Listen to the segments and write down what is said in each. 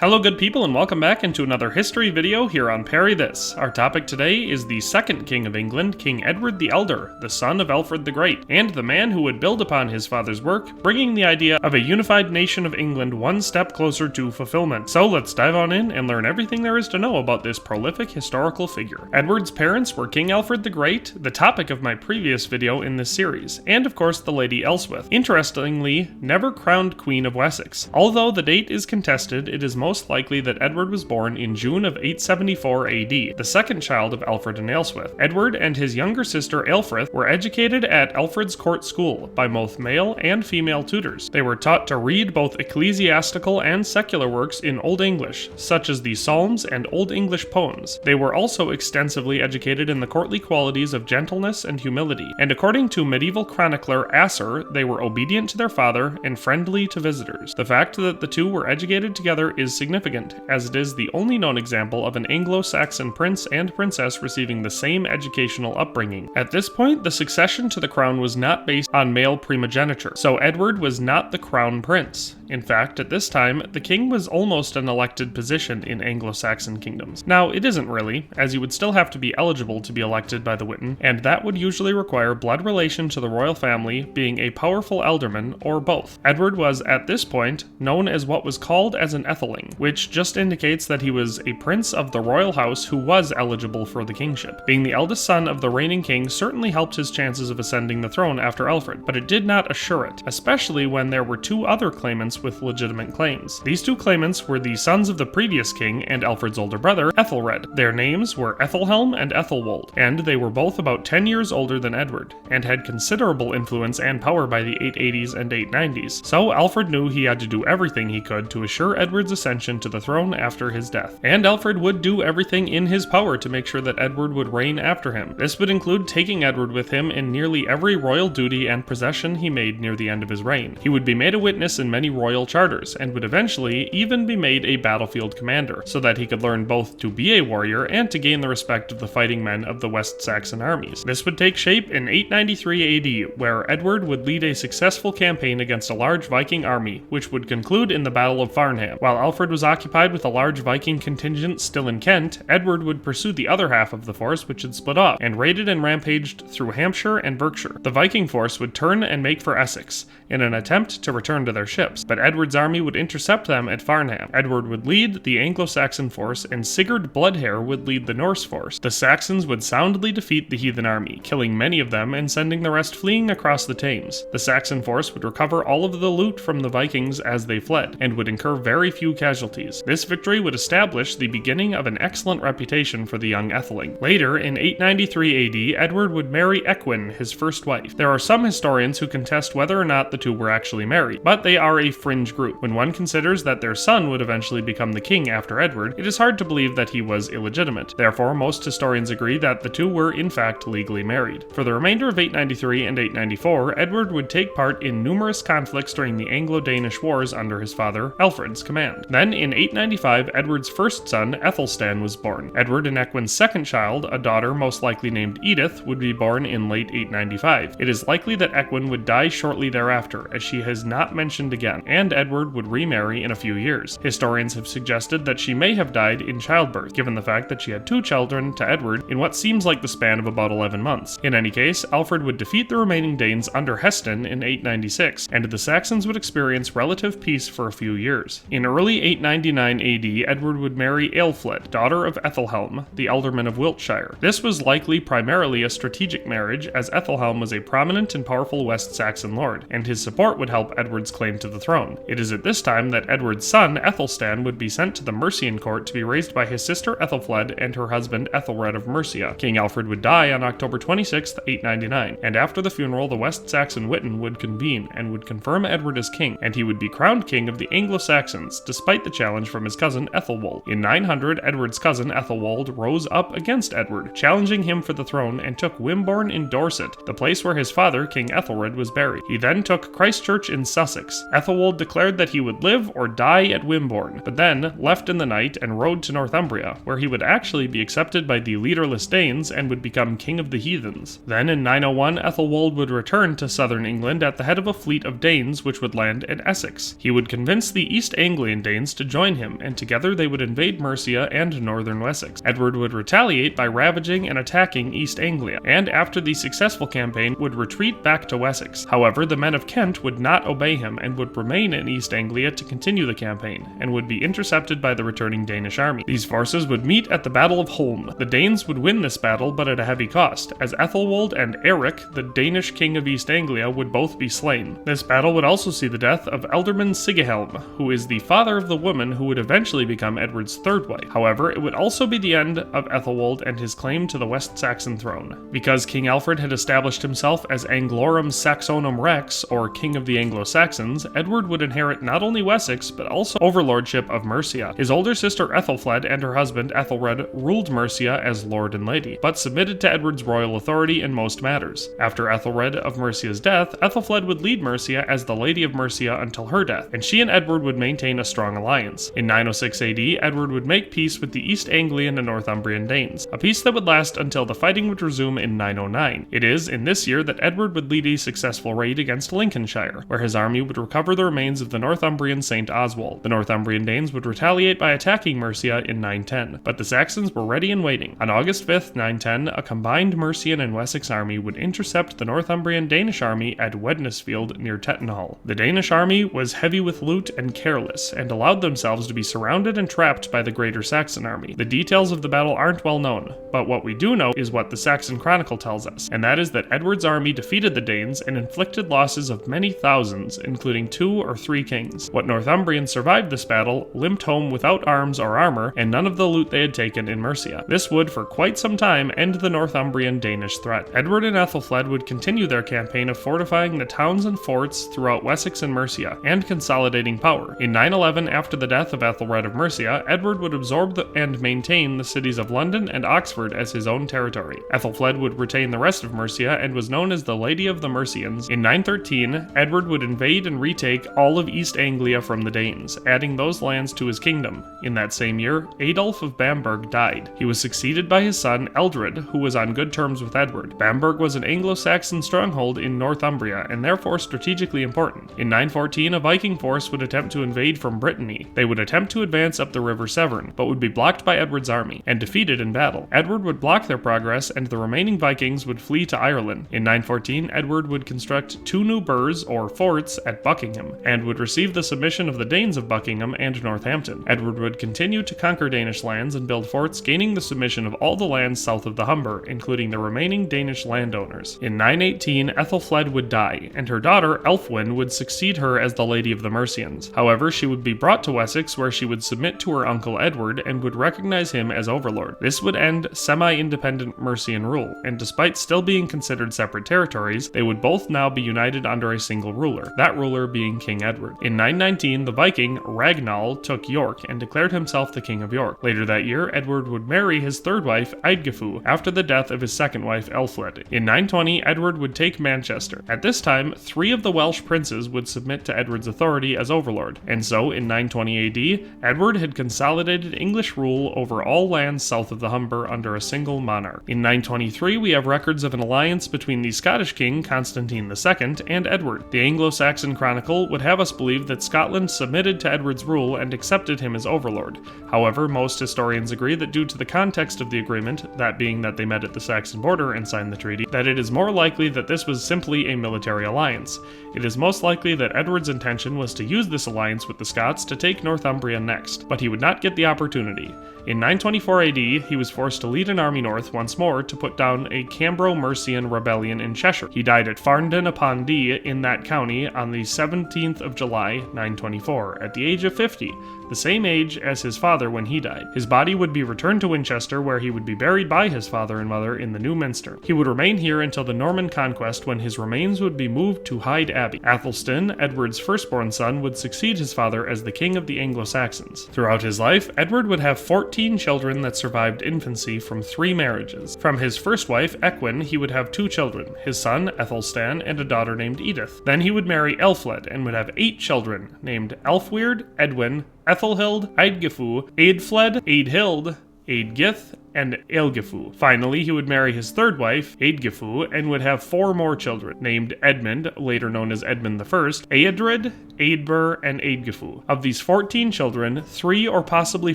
Hello good people and welcome back into another history video here on Parry This. Our topic today is the second king of England, King Edward the Elder, the son of Alfred the Great, and the man who would build upon his father's work, bringing the idea of a unified nation of England one step closer to fulfillment. So let's dive on in and learn everything there is to know about this prolific historical figure. Edward's parents were King Alfred the Great, the topic of my previous video in this series, and of course the Lady Æthelswith, interestingly never crowned Queen of Wessex. Although the date is contested, it is most likely that Edward was born in June of 874 AD, the second child of Alfred and Ealhswith. Edward and his younger sister Æthelflæd were educated at Alfred's court school by both male and female tutors. They were taught to read both ecclesiastical and secular works in Old English, such as the Psalms and Old English poems. They were also extensively educated in the courtly qualities of gentleness and humility, and according to medieval chronicler Asser, they were obedient to their father and friendly to visitors. The fact that the two were educated together is significant, as it is the only known example of an Anglo-Saxon prince and princess receiving the same educational upbringing. At this point, the succession to the crown was not based on male primogeniture, so Edward was not the crown prince. In fact, at this time, the king was almost an elected position in Anglo-Saxon kingdoms. Now, it isn't really, as you would still have to be eligible to be elected by the Witan, and that would usually require blood relation to the royal family, being a powerful alderman, or both. Edward was, at this point, known as what was called as an Ætheling, which just indicates that he was a prince of the royal house who was eligible for the kingship. Being the eldest son of the reigning king certainly helped his chances of ascending the throne after Alfred, but it did not assure it, especially when there were two other claimants with legitimate claims. These two claimants were the sons of the previous king and Alfred's older brother, Æthelred. Their names were Æthelhelm and Æthelwold, and they were both about 10 years older than Edward, and had considerable influence and power by the 880s and 890s, so Alfred knew he had to do everything he could to assure Edward's ascension to the throne after his death. And Alfred would do everything in his power to make sure that Edward would reign after him. This would include taking Edward with him in nearly every royal duty and possession he made near the end of his reign. He would be made a witness in many royal charters, and would eventually even be made a battlefield commander, so that he could learn both to be a warrior and to gain the respect of the fighting men of the West Saxon armies. This would take shape in 893 AD, where Edward would lead a successful campaign against a large Viking army, which would conclude in the Battle of Farnham. While Alfred was occupied with a large Viking contingent still in Kent, Edward would pursue the other half of the force, which had split off, and raided and rampaged through Hampshire and Berkshire. The Viking force would turn and make for Essex, in an attempt to return to their ships, but Edward's army would intercept them at Farnham. Edward would lead the Anglo-Saxon force, and Sigurd Bloodhair would lead the Norse force. The Saxons would soundly defeat the heathen army, killing many of them and sending the rest fleeing across the Thames. The Saxon force would recover all of the loot from the Vikings as they fled, and would incur very few casualties. This victory would establish the beginning of an excellent reputation for the young Ætheling. Later, in 893 AD, Edward would marry Ecgwin, his first wife. There are some historians who contest whether or not the two were actually married, but they are a fringe group. When one considers that their son would eventually become the king after Edward, it is hard to believe that he was illegitimate. Therefore, most historians agree that the two were in fact legally married. For the remainder of 893 and 894, Edward would take part in numerous conflicts during the Anglo-Danish wars under his father, Alfred's command. Then, in 895, Edward's first son, Æthelstan, was born. Edward and Ecgwin's second child, a daughter most likely named Edith, would be born in late 895. It is likely that Ecgwin would die shortly thereafter, as she has not mentioned again, and Edward would remarry in a few years. Historians have suggested that she may have died in childbirth, given the fact that she had two children to Edward in what seems like the span of about 11 months. In any case, Alfred would defeat the remaining Danes under Heston in 896, and the Saxons would experience relative peace for a few years. In early 899 AD, Edward would marry Æthelflæd, daughter of Æthelhelm, the alderman of Wiltshire. This was likely primarily a strategic marriage, as Æthelhelm was a prominent and powerful West Saxon lord, and his support would help Edward's claim to the throne. It is at this time that Edward's son, Æthelstan, would be sent to the Mercian court to be raised by his sister Æthelflæd and her husband Æthelred of Mercia. King Alfred would die on October 26, 899, and after the funeral the West Saxon Witan would convene and would confirm Edward as king, and he would be crowned king of the Anglo-Saxons, despite the challenge from his cousin Æthelwold. In 900, Edward's cousin Æthelwold rose up against Edward, challenging him for the throne, and took Wimborne in Dorset, the place where his father, King Æthelred, was buried. He then took Christchurch in Sussex. Æthelwold declared that he would live or die at Wimborne, but then left in the night and rode to Northumbria, where he would actually be accepted by the leaderless Danes and would become king of the heathens. Then in 901, Æthelwold would return to southern England at the head of a fleet of Danes which would land at Essex. He would convince the East Anglian Danes Danes to join him, and together they would invade Mercia and northern Wessex. Edward would retaliate by ravaging and attacking East Anglia, and after the successful campaign would retreat back to Wessex. However, the men of Kent would not obey him and would remain in East Anglia to continue the campaign, and would be intercepted by the returning Danish army. These forces would meet at the Battle of Holm. The Danes would win this battle, but at a heavy cost, as Æthelwold and Eric, the Danish king of East Anglia, would both be slain. This battle would also see the death of Ealdorman Sigehelm, who is the father of the woman who would eventually become Edward's third wife. However, it would also be the end of Æthelwold and his claim to the West Saxon throne. Because King Alfred had established himself as Anglorum Saxonum Rex, or King of the Anglo-Saxons, Edward would inherit not only Wessex, but also overlordship of Mercia. His older sister Æthelflæd and her husband Æthelred ruled Mercia as lord and lady, but submitted to Edward's royal authority in most matters. After Æthelred of Mercia's death, Æthelflæd would lead Mercia as the Lady of Mercia until her death, and she and Edward would maintain a strong alliance. In 906 AD, Edward would make peace with the East Anglian and Northumbrian Danes, a peace that would last until the fighting would resume in 909. It is in this year that Edward would lead a successful raid against Lincolnshire, where his army would recover the remains of the Northumbrian St. Oswald. The Northumbrian Danes would retaliate by attacking Mercia in 910, but the Saxons were ready and waiting. On August 5th, 910, a combined Mercian and Wessex army would intercept the Northumbrian Danish army at Wednesfield near Tettenhall. The Danish army was heavy with loot and careless, and allowed themselves to be surrounded and trapped by the greater Saxon army. The details of the battle aren't well known, but what we do know is what the Saxon Chronicle tells us, and that is that Edward's army defeated the Danes and inflicted losses of many thousands, including 2 or 3 kings. What Northumbrians survived this battle limped home without arms or armor, and none of the loot they had taken in Mercia. This would, for quite some time, end the Northumbrian Danish threat. Edward and Æthelflæd would continue their campaign of fortifying the towns and forts throughout Wessex and Mercia, and consolidating power. In 911, after the death of Æthelred of Mercia, Edward would absorb and maintain the cities of London and Oxford as his own territory. Æthelflæd would retain the rest of Mercia and was known as the Lady of the Mercians. In 913, Edward would invade and retake all of East Anglia from the Danes, adding those lands to his kingdom. In that same year, Adolf of Bamberg died. He was succeeded by his son Æthelred, who was on good terms with Edward. Bamberg was an Anglo-Saxon stronghold in Northumbria, and therefore strategically important. In 914, a Viking force would attempt to invade from Brittany. They would attempt to advance up the River Severn, but would be blocked by Edward's army, and defeated in battle. Edward would block their progress, and the remaining Vikings would flee to Ireland. In 914, Edward would construct 2 new burhs, or forts, at Buckingham, and would receive the submission of the Danes of Buckingham and Northampton. Edward would continue to conquer Danish lands and build forts, gaining the submission of all the lands south of the Humber, including the remaining Danish landowners. In 918, Æthelflæd would die, and her daughter, Ælfwine, would succeed her as the Lady of the Mercians. However, she would be brought to Wessex, where she would submit to her uncle Edward and would recognize him as overlord. This would end semi-independent Mercian rule, and despite still being considered separate territories, they would both now be united under a single ruler, that ruler being King Edward. In 919, the Viking, Ragnall, took York and declared himself the King of York. Later that year, Edward would marry his third wife, Eidgifu, after the death of his second wife, Æthelflæd. In 920, Edward would take Manchester. At this time, 3 of the Welsh princes would submit to Edward's authority as overlord, and so in 920 AD, Edward had consolidated English rule over all lands south of the Humber under a single monarch. In 923, we have records of an alliance between the Scottish king, Constantine II, and Edward. The Anglo-Saxon Chronicle would have us believe that Scotland submitted to Edward's rule and accepted him as overlord. However, most historians agree that due to the context of the agreement, that being that they met at the Saxon border and signed the treaty, that it is more likely that this was simply a military alliance. It is most likely that Edward's intention was to use this alliance with the Scots to take Northumbria next, but he would not get the opportunity. In 924 AD, he was forced to lead an army north once more to put down a Cambro-Mercian rebellion in Cheshire. He died at Farndon upon Dee in that county on the 17th of July, 924, at the age of 50, the same age as his father when he died. His body would be returned to Winchester, where he would be buried by his father and mother in the new minster. He would remain here until the Norman Conquest, when his remains would be moved to Hyde Abbey. Aethelstan, Edward's firstborn son, would succeed his father as the king of the Anglo-Saxons. Throughout his life, Edward would have 14 children that survived infancy from 3 marriages. From his first wife, Ecgwin, he would have 2 children, his son, Aethelstan, and a daughter named Edith. Then he would marry Æthelflæd and would have 8 children, named Ælfweird, Edwin, Æthelhild, Eidgifu, Eadfled, Eadhild, Eadgith, and Ælgifu. Finally, he would marry his third wife, Eadgifu, and would have 4 more children, named Edmund, later known as Edmund I, Æthelred, Eadbur, and Eadgifu. Of these 14 children, 3 or possibly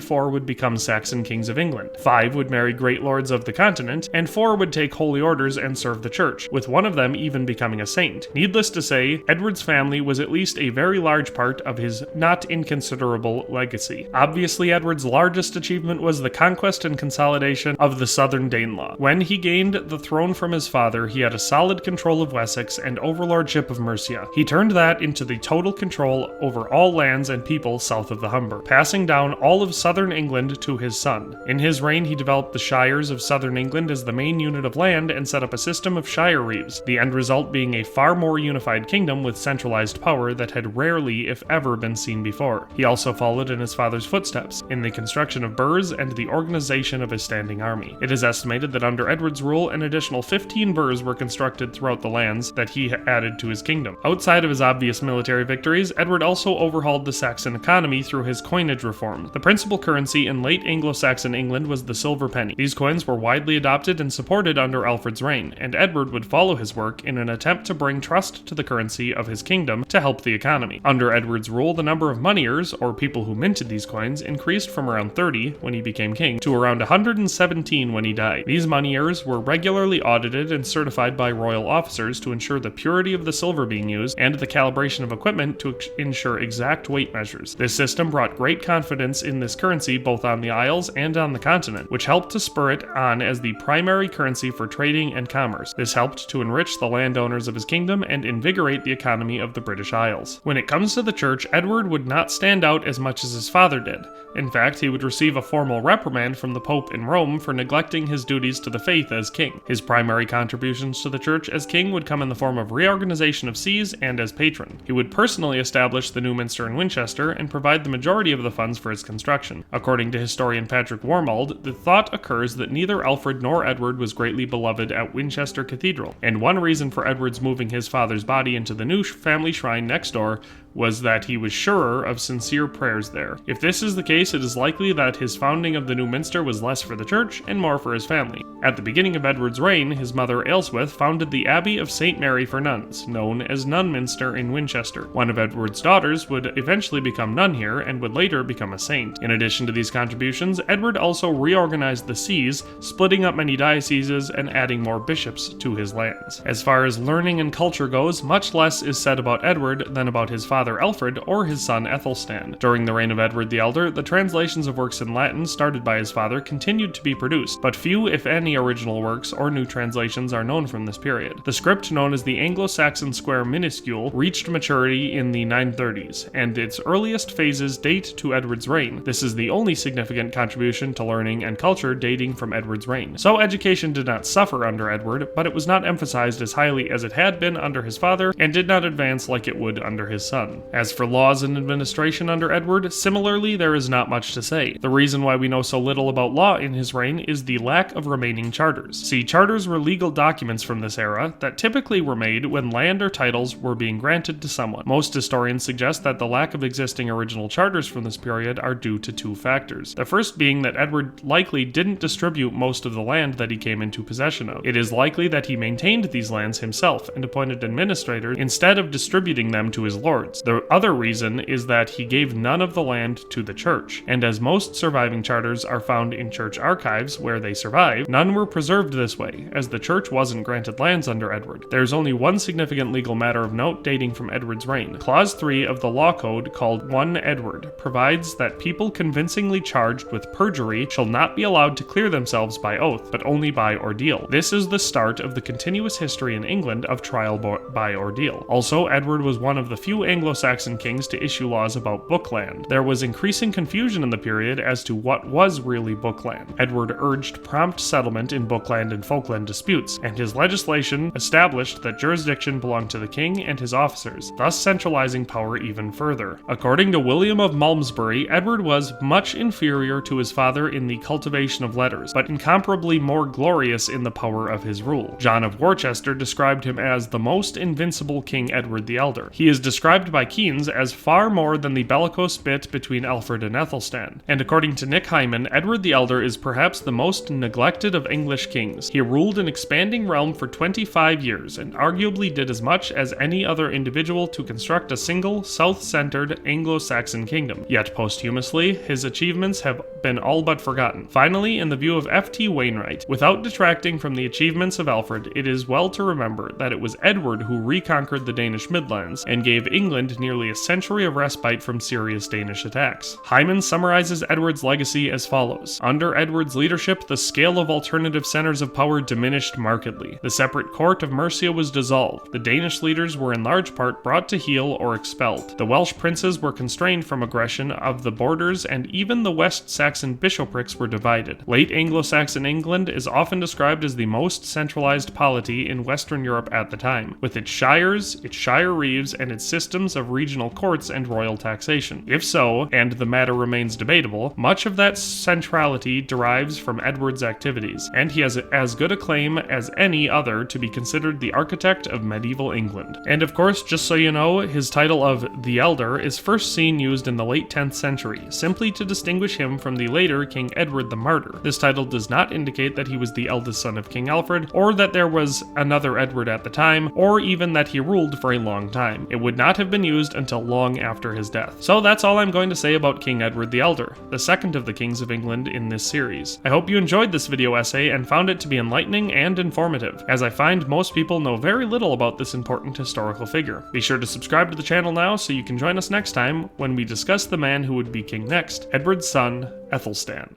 4 would become Saxon kings of England. 5 would marry great lords of the continent, and 4 would take holy orders and serve the church, with one of them even becoming a saint. Needless to say, Edward's family was at least a very large part of his not inconsiderable legacy. Obviously, Edward's largest achievement was the conquest and consolidation of the southern Danelaw. When he gained the throne from his father, he had a solid control of Wessex and overlordship of Mercia. He turned that into the total control over all lands and people south of the Humber, passing down all of southern England to his son. In his reign, he developed the shires of southern England as the main unit of land and set up a system of shire reeves, the end result being a far more unified kingdom with centralized power that had rarely, if ever, been seen before. He also followed in his father's footsteps, in the construction of Burrs and the organization of his standing army. It is estimated that under Edward's rule, an additional 15 Burrs were constructed throughout the lands that he added to his kingdom. Outside of his obvious military victories, Edward also overhauled the Saxon economy through his coinage reform. The principal currency in late Anglo-Saxon England was the silver penny. These coins were widely adopted and supported under Alfred's reign, and Edward would follow his work in an attempt to bring trust to the currency of his kingdom to help the economy. Under Edward's rule, the number of moneyers, or people who minted these coins, increased from around 30 when he became king to around 117 when he died. These moneyers were regularly audited and certified by royal officers to ensure the purity of the silver being used and the calibration of equipment to ensure exact weight measures. This system brought great confidence in this currency both on the Isles and on the continent, which helped to spur it on as the primary currency for trading and commerce. This helped to enrich the landowners of his kingdom and invigorate the economy of the British Isles. When it comes to the church, Edward would not stand out as much as his father did. In fact, he would receive a formal reprimand from the Pope in Rome for neglecting his duties to the faith as king. His primary contributions to the church as king would come in the form of reorganization of sees and as patron. He would personally establish the new minster in Winchester and provide the majority of the funds for its construction. According to historian Patrick Wormald, the thought occurs that neither Alfred nor Edward was greatly beloved at Winchester Cathedral, and one reason for Edward's moving his father's body into the new family shrine next door was that he was surer of sincere prayers there. If this is the case, it is likely that his founding of the new minster was less for the church and more for his family. At the beginning of Edward's reign, his mother Ælhswith founded the Abbey of St. Mary for nuns, known as Nunminster in Winchester. One of Edward's daughters would eventually become nun here and would later become a saint. In addition to these contributions, Edward also reorganized the sees, splitting up many dioceses and adding more bishops to his lands. As far as learning and culture goes, much less is said about Edward than about his father Alfred or his son Æthelstan. During the reign of Edward the Elder, the translations of works in Latin started by his father continued to be produced, but few, if any, original works or new translations are known from this period. The script known as the Anglo-Saxon square minuscule reached maturity in the 930s, and its earliest phases date to Edward's reign. This is the only significant contribution to learning and culture dating from Edward's reign. So education did not suffer under Edward, but it was not emphasized as highly as it had been under his father, and did not advance like it would under his son. As for laws and administration under Edward, similarly there is not much to say. The reason why we know so little about law in his reign is the lack of remaining charters. See, charters were legal documents from this era that typically were made when land or titles were being granted to someone. Most historians suggest that the lack of existing original charters from this period are due to 2 factors. The first being that Edward likely didn't distribute most of the land that he came into possession of. It is likely that he maintained these lands himself and appointed administrators instead of distributing them to his lords. The other reason is that he gave none of the land to the church, and as most surviving charters are found in church archives where they survive, none were preserved this way, as the church wasn't granted lands under Edward. There is only one significant legal matter of note dating from Edward's reign. Clause 3 of the law code, called 1 Edward, provides that people convincingly charged with perjury shall not be allowed to clear themselves by oath, but only by ordeal. This is the start of the continuous history in England of trial by ordeal. Also, Edward was one of the few Anglo-Saxon kings to issue laws about bookland. There was increasing confusion in the period as to what was really bookland. Edward urged prompt settlement in bookland and folkland disputes, and his legislation established that jurisdiction belonged to the king and his officers, thus centralizing power even further. According to William of Malmesbury, Edward was much inferior to his father in the cultivation of letters, but incomparably more glorious in the power of his rule. John of Worcester described him as the most invincible King Edward the Elder. He is described by Keynes as far more than the bellicose bit between Alfred and Æthelstan. And according to Nick Hyman, Edward the Elder is perhaps the most neglected of English kings. He ruled an expanding realm for 25 years and arguably did as much as any other individual to construct a single, south-centered Anglo-Saxon kingdom. Yet posthumously, his achievements have been all but forgotten. Finally, in the view of F.T. Wainwright, without detracting from the achievements of Alfred, it is well to remember that it was Edward who reconquered the Danish Midlands and gave England nearly a century of respite from serious Danish attacks. Hyman summarizes Edward's legacy as follows. Under Edward's leadership, the scale of alternative centers of power diminished markedly. The separate court of Mercia was dissolved. The Danish leaders were in large part brought to heel or expelled. The Welsh princes were constrained from aggression of the borders, and even the West Saxon bishoprics were divided. Late Anglo-Saxon England is often described as the most centralized polity in Western Europe at the time, with its shires, its shire reeves, and its systems of regional courts and royal taxation. If so, and the matter remains debatable, much of that centrality derives from Edward's activities, and he has as good a claim as any other to be considered the architect of medieval England. And of course, just so you know, his title of the Elder is first seen used in the late 10th century, simply to distinguish him from the later King Edward the Martyr. This title does not indicate that he was the eldest son of King Alfred, or that there was another Edward at the time, or even that he ruled for a long time. It would not have been used until long after his death. So that's all I'm going to say about King Edward the Elder, the second of the kings of England in this series. I hope you enjoyed this video essay and found it to be enlightening and informative, as I find most people know very little about this important historical figure. Be sure to subscribe to the channel now so you can join us next time when we discuss the man who would be king next, Edward's son, Æthelstan.